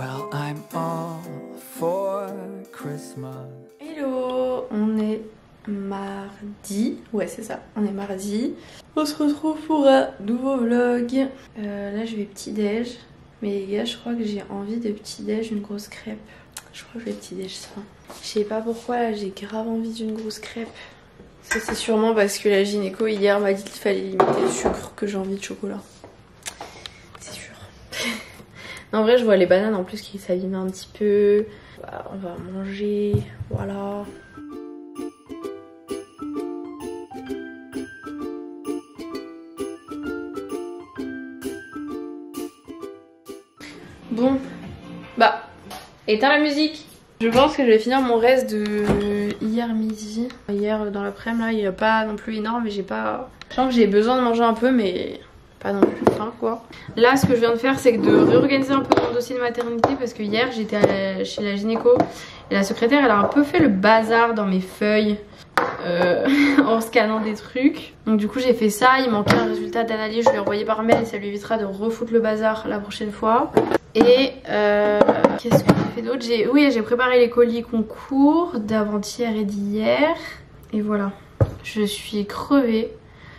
Well, I'm all for Christmas. Hello, on est mardi. Ouais, c'est ça, on est mardi. On se retrouve pour un nouveau vlog. Là, je vais petit-déj. Mais les gars, je crois que j'ai envie de petit-déj, une grosse crêpe. Je crois que je vais petit-déj ça. Je sais pas pourquoi, là, j'ai grave envie d'une grosse crêpe. Ça, c'est sûrement parce que la gynéco hier m'a dit qu'il fallait limiter le sucre, que j'ai envie de chocolat. C'est sûr. En vrai, je vois les bananes en plus qui s'abîment un petit peu. Bah, on va manger, voilà. Bon, bah, éteins la musique. Je pense que je vais finir mon reste de hier midi. Hier dans l'après-midi, là, il n'y a pas non plus énorme, mais j'ai pas... Je sens que j'ai besoin de manger un peu, mais pas non plus faim, quoi. Là, ce que je viens de faire, c'est de réorganiser un peu mon dossier de maternité, parce que hier, j'étais chez la gynéco, et la secrétaire, elle a un peu fait le bazar dans mes feuilles. En scannant des trucs. Donc du coup j'ai fait ça, il manquait un résultat d'analyse, je lui ai envoyé par mail et ça lui évitera de refoutre le bazar la prochaine fois. Et qu'est-ce que j'ai fait d'autre? Oui, j'ai préparé les colis concours d'avant-hier et d'hier. Et voilà, je suis crevée.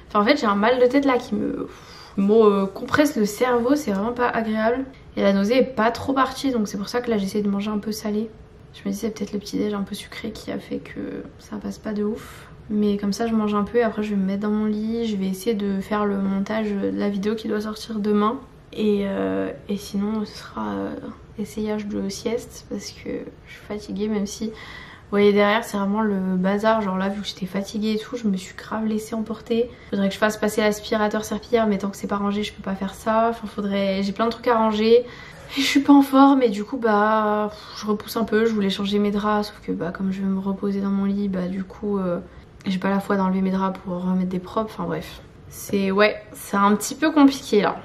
Enfin en fait j'ai un mal de tête là qui me compresse le cerveau, c'est vraiment pas agréable. Et la nausée est pas trop partie, donc c'est pour ça que là j'essaie de manger un peu salé. Je me dis c'est peut-être le petit déj un peu sucré qui a fait que ça passe pas de ouf. Mais comme ça je mange un peu et après je vais me mettre dans mon lit. Je vais essayer de faire le montage de la vidéo qui doit sortir demain. Et sinon ce sera essayage de sieste parce que je suis fatiguée, même si vous voyez derrière c'est vraiment le bazar. Genre là vu que j'étais fatiguée et tout, je me suis grave laissée emporter. Faudrait que je fasse passer l'aspirateur serpillière, mais tant que c'est pas rangé je peux pas faire ça. Enfin j'ai plein de trucs à ranger. Et je suis pas en forme et du coup bah je repousse un peu. Je voulais changer mes draps sauf que bah comme je vais me reposer dans mon lit, bah du coup j'ai pas la foi d'enlever mes draps pour remettre des propres. Enfin bref, c'est un petit peu compliqué là.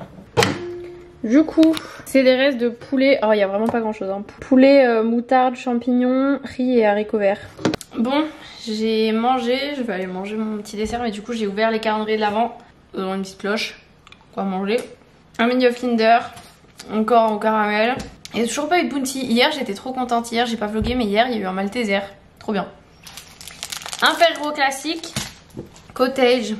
Du coup c'est des restes de poulet. Alors il y a vraiment pas grand chose hein. Poulet, moutarde, champignons, riz et haricots verts. Bon, j'ai mangé, je vais aller manger mon petit dessert, mais du coup j'ai ouvert les calendriers de l'Avent dans une petite cloche. Quoi manger? Un mini of Kinder. Encore au caramel. Et toujours pas eu de bounty. Hier j'étais trop contente. Hier j'ai pas vlogué, mais hier il y a eu un Malteser. Trop bien. Un Ferrero classique. Cottage.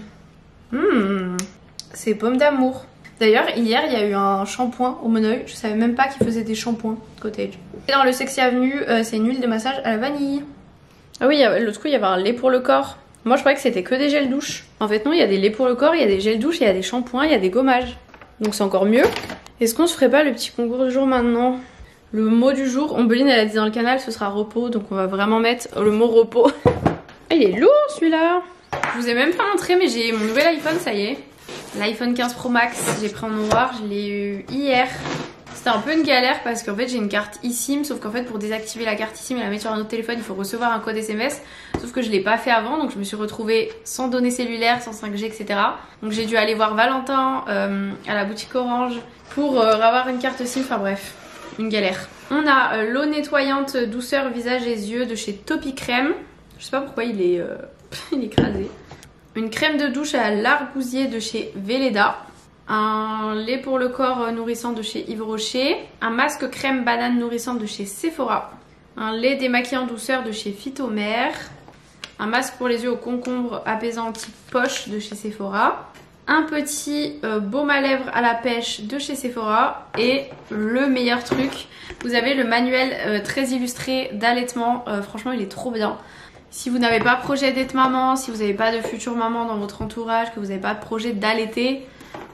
C'est pomme d'amour. D'ailleurs hier il y a eu un shampoing au Moneuil. Je savais même pas qu'ils faisaient des shampoings Cottage. Et dans le Sexy Avenue c'est une huile de massage à la vanille. Ah oui, l'autre coup il y avait un lait pour le corps. Moi je croyais que c'était que des gels douche. En fait non, il y a des laits pour le corps, il y a des gels douche, il y a des shampoings, il y a des gommages. Donc c'est encore mieux. Est-ce qu'on se ferait pas le petit concours du jour maintenant? Le mot du jour, Ombeline elle a dit dans le canal ce sera repos, donc on va vraiment mettre le mot repos. Il est lourd celui-là. Je vous ai même pas montré mais j'ai mon nouvel iPhone, ça y est. L'iPhone 15 Pro Max, j'ai pris en noir, je l'ai eu hier. C'était un peu une galère parce qu'en fait j'ai une carte eSIM, sauf qu'en fait pour désactiver la carte eSIM et la mettre sur un autre téléphone il faut recevoir un code SMS. Sauf que je l'ai pas fait avant, donc je me suis retrouvée sans données cellulaires, sans 5G, etc. Donc j'ai dû aller voir Valentin à la boutique Orange pour avoir une carte SIM, enfin bref, une galère. On a l'eau nettoyante douceur visage et yeux de chez Topi Crème. Je sais pas pourquoi il est écrasé. Une crème de douche à l'argousier de chez Velleda. Un lait pour le corps nourrissant de chez Yves Rocher. Un masque crème banane nourrissant de chez Sephora. Un lait démaquillant douceur de chez Phytomère. Un masque pour les yeux au concombre apaisant anti-poche de chez Sephora. Un petit baume à lèvres à la pêche de chez Sephora. Et le meilleur truc, vous avez le manuel très illustré d'allaitement. Franchement il est trop bien. Si vous n'avez pas projet d'être maman, si vous n'avez pas de future maman dans votre entourage, que vous n'avez pas de projet d'allaiter,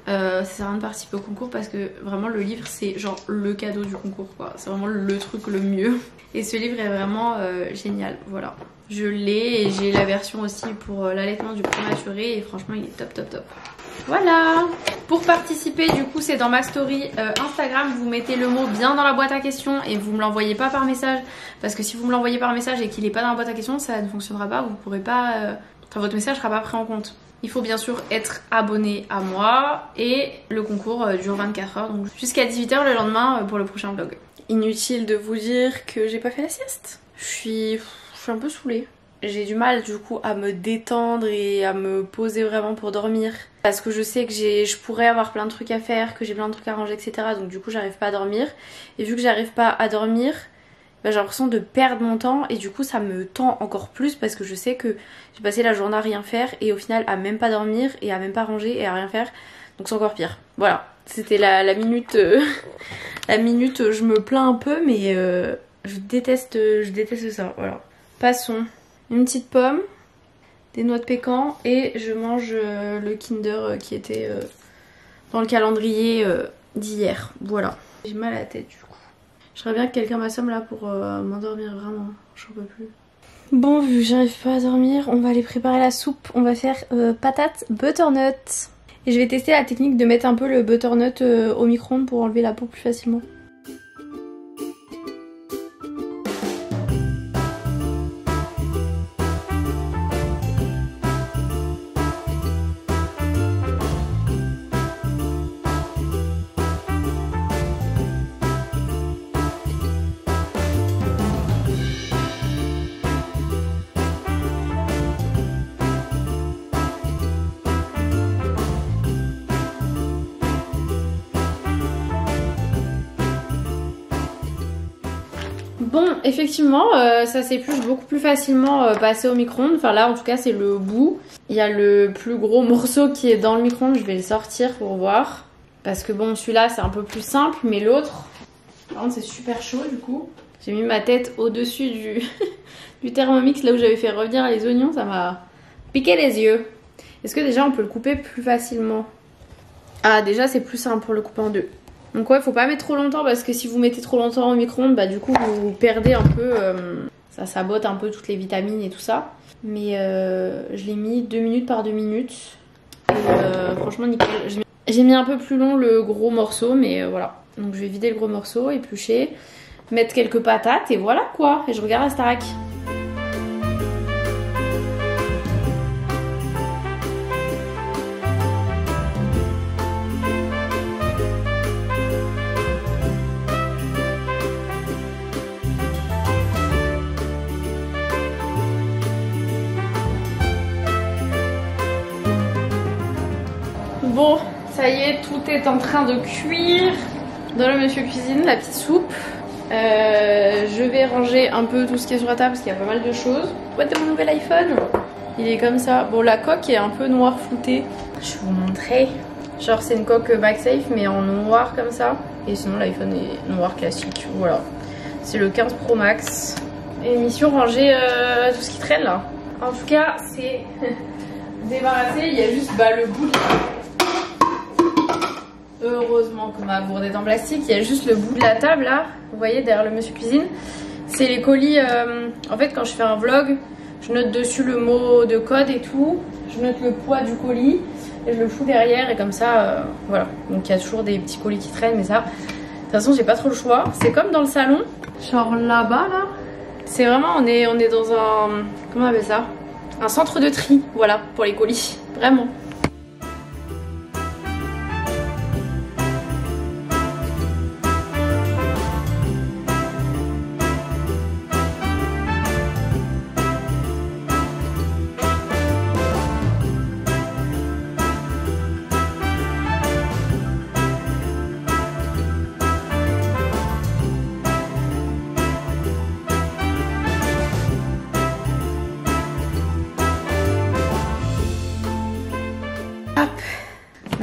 ça sert à rien de participer au concours parce que vraiment le livre c'est genre le cadeau du concours quoi. C'est vraiment le truc le mieux. Et ce livre est vraiment génial, voilà. Je l'ai et j'ai la version aussi pour l'allaitement du prématuré et franchement il est top top top. Voilà. Pour participer du coup c'est dans ma story Instagram, vous mettez le mot bien dans la boîte à questions et vous me l'envoyez pas par message. Parce que si vous me l'envoyez par message et qu'il est pas dans la boîte à questions ça ne fonctionnera pas, vous pourrez pas... Enfin votre message sera pas pris en compte. Il faut bien sûr être abonné à moi et le concours dure 24 heures, donc jusqu'à 18 h le lendemain pour le prochain vlog. Inutile de vous dire que j'ai pas fait la sieste. Je suis un peu saoulée. j'ai du mal du coup à me détendre et à me poser vraiment pour dormir. Parce que je sais que je pourrais avoir plein de trucs à faire, que j'ai plein de trucs à ranger, etc. Donc du coup j'arrive pas à dormir. Et vu que j'arrive pas à dormir, bah, j'ai l'impression de perdre mon temps. Et du coup ça me tend encore plus parce que je sais que j'ai passé la journée à rien faire. Et au final à même pas dormir et à même pas ranger et à rien faire. Donc c'est encore pire. Voilà, c'était la minute... la minute je me plains un peu mais je déteste ça. Voilà. Passons. Une petite pomme, des noix de pécan et je mange le Kinder qui était dans le calendrier d'hier. Voilà. J'ai mal à la tête du coup. J'aimerais bien que quelqu'un m'assomme là pour m'endormir vraiment. J'en peux plus. Bon, vu que j'arrive pas à dormir, on va aller préparer la soupe. On va faire patates butternut. Et je vais tester la technique de mettre un peu le butternut au micro-ondes pour enlever la peau plus facilement. Bon, effectivement, ça s'épluche beaucoup plus facilement passé au micro-ondes. Enfin là, en tout cas, c'est le bout. Il y a le plus gros morceau qui est dans le micro-ondes. Je vais le sortir pour voir. Parce que bon, celui-là, c'est un peu plus simple. Mais l'autre, par contre, c'est super chaud du coup. J'ai mis ma tête au-dessus du, du Thermomix, là où j'avais fait revenir les oignons. Ça m'a piqué les yeux. Est-ce que déjà, on peut le couper plus facilement? Ah, déjà, c'est plus simple pour le couper en deux. Donc ouais, faut pas mettre trop longtemps parce que si vous mettez trop longtemps au micro-ondes, bah du coup vous perdez un peu, ça sabote un peu toutes les vitamines et tout ça. Mais je l'ai mis 2 minutes par 2 minutes. Et franchement nickel. J'ai mis un peu plus long le gros morceau, mais voilà. Donc je vais vider le gros morceau, éplucher, mettre quelques patates et voilà quoi. Et je regarde la Starac. Bon, ça y est, tout est en train de cuire dans le Monsieur Cuisine, la petite soupe. Je vais ranger un peu tout ce qui est sur la table parce qu'il y a pas mal de choses. Boîte de mon nouvel iPhone, il est comme ça. Bon, la coque est un peu noire floutée. Je vais vous montrer. Genre c'est une coque MagSafe mais en noir comme ça. Et sinon l'iPhone est noir classique. Voilà. C'est le 15 Pro Max. Et mission ranger tout ce qui traîne là. En tout cas, c'est débarrassé. Il y a juste le bout de... Heureusement que ma gourde est en plastique, il y a juste le bout de la table là, vous voyez derrière le Monsieur Cuisine. C'est les colis, en fait quand je fais un vlog, je note dessus le mot de code et tout, je note le poids du colis et je le fous derrière et comme ça, voilà. Donc il y a toujours des petits colis qui traînent mais ça, de toute façon j'ai pas trop le choix. C'est comme dans le salon, genre là-bas là, c'est vraiment, on est dans un, comment on appelle ça? Un centre de tri, voilà, pour les colis, vraiment.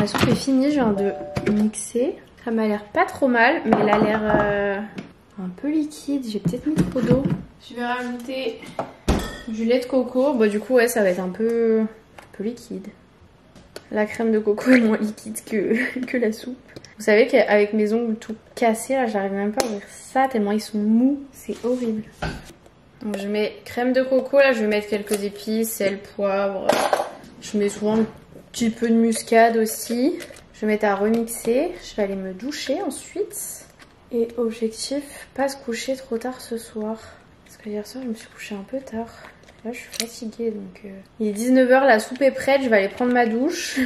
La soupe est finie, je viens de mixer. Ça m'a l'air pas trop mal, mais elle a l'air un peu liquide. J'ai peut-être mis trop d'eau. Je vais rajouter du lait de coco. Bon, du coup, ouais, ça va être un peu liquide. La crème de coco est moins liquide que la soupe. Vous savez qu'avec mes ongles tout cassés, là, j'arrive même pas à ouvrir ça tellement ils sont mous. C'est horrible. Donc, je mets crème de coco. Là, je vais mettre quelques épices, sel, poivre. Je mets souvent un petit peu de muscade aussi. Je vais mettre à remixer. Je vais aller me doucher ensuite. Et objectif, pas se coucher trop tard ce soir. Parce que hier soir, je me suis couchée un peu tard. Là, je suis fatiguée donc... Il est 19 h, la soupe est prête. Je vais aller prendre ma douche.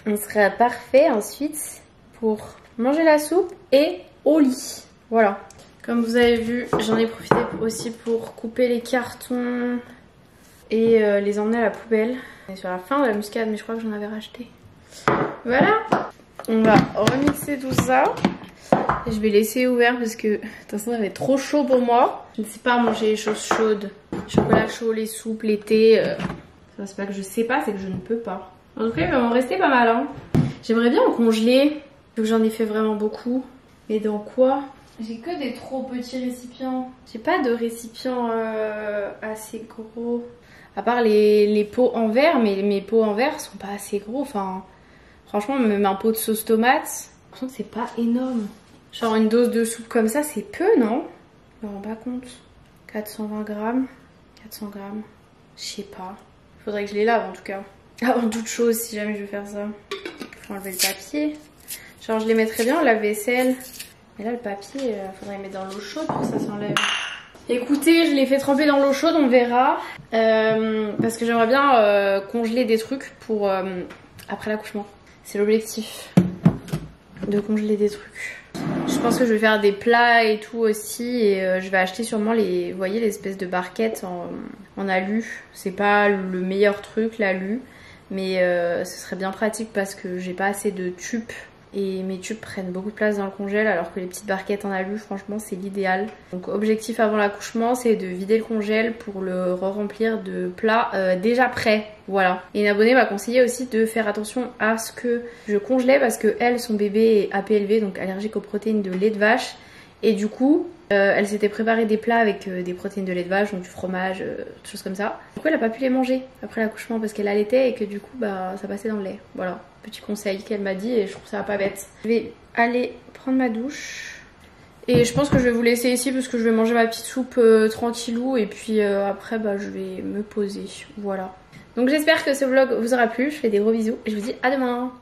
On sera parfait ensuite pour manger la soupe et au lit. Voilà. Comme vous avez vu, j'en ai profité aussi pour couper les cartons et les emmener à la poubelle. On est sur la fin de la muscade mais je crois que j'en avais racheté. Voilà, on va remixer tout ça. Et je vais laisser ouvert parce que de toute façon ça va être trop chaud pour moi. Je ne sais pas manger les choses chaudes. Chocolat chaud, les soupes, les thés. C'est pas que je sais pas, c'est que je ne peux pas. En tout cas, il va m'en rester pas mal. Hein. J'aimerais bien en congeler. Donc j'en ai fait vraiment beaucoup. Mais dans quoi? J'ai que des trop petits récipients. J'ai pas de récipients assez gros. À part les pots en verre, mais mes pots en verre sont pas assez gros. Enfin, franchement, même un pot de sauce tomate, c'est pas énorme. Genre une dose de soupe comme ça, c'est peu, non? Je me rends pas compte. 420 grammes. 400 grammes. Je sais pas. Faudrait que je les lave en tout cas. Avant toute chose, si jamais je veux faire ça. Faut enlever le papier. Genre je les mettrais bien en lave-vaisselle. Mais là le papier, faudrait les mettre dans l'eau chaude pour que ça s'enlève. Écoutez, je l'ai fait tremper dans l'eau chaude, on verra. Parce que j'aimerais bien congeler des trucs pour après l'accouchement. C'est l'objectif. De congeler des trucs. Je pense que je vais faire des plats et tout aussi. Et je vais acheter sûrement les, vous voyez, les espèces de barquettes en alu. C'est pas le meilleur truc, l'alu. Mais ce serait bien pratique parce que j'ai pas assez de tubes. Et mes tubes prennent beaucoup de place dans le congèle alors que les petites barquettes en alu, franchement, c'est l'idéal. Donc objectif avant l'accouchement, c'est de vider le congèle pour le re-remplir de plats déjà prêts. Voilà. Et une abonnée m'a conseillé aussi de faire attention à ce que je congelais parce que elle, son bébé est APLV, donc allergique aux protéines de lait de vache. Et du coup, elle s'était préparé des plats avec des protéines de lait de vache, donc du fromage, des choses comme ça. Du coup, elle a pas pu les manger après l'accouchement parce qu'elle allaitait et que du coup, bah, ça passait dans le lait. Voilà. Petit conseil qu'elle m'a dit et je trouve ça pas bête. Je vais aller prendre ma douche. Et je pense que je vais vous laisser ici parce que je vais manger ma petite soupe tranquillou. Et puis après, bah, je vais me poser. Voilà. Donc j'espère que ce vlog vous aura plu. Je fais des gros bisous et je vous dis à demain.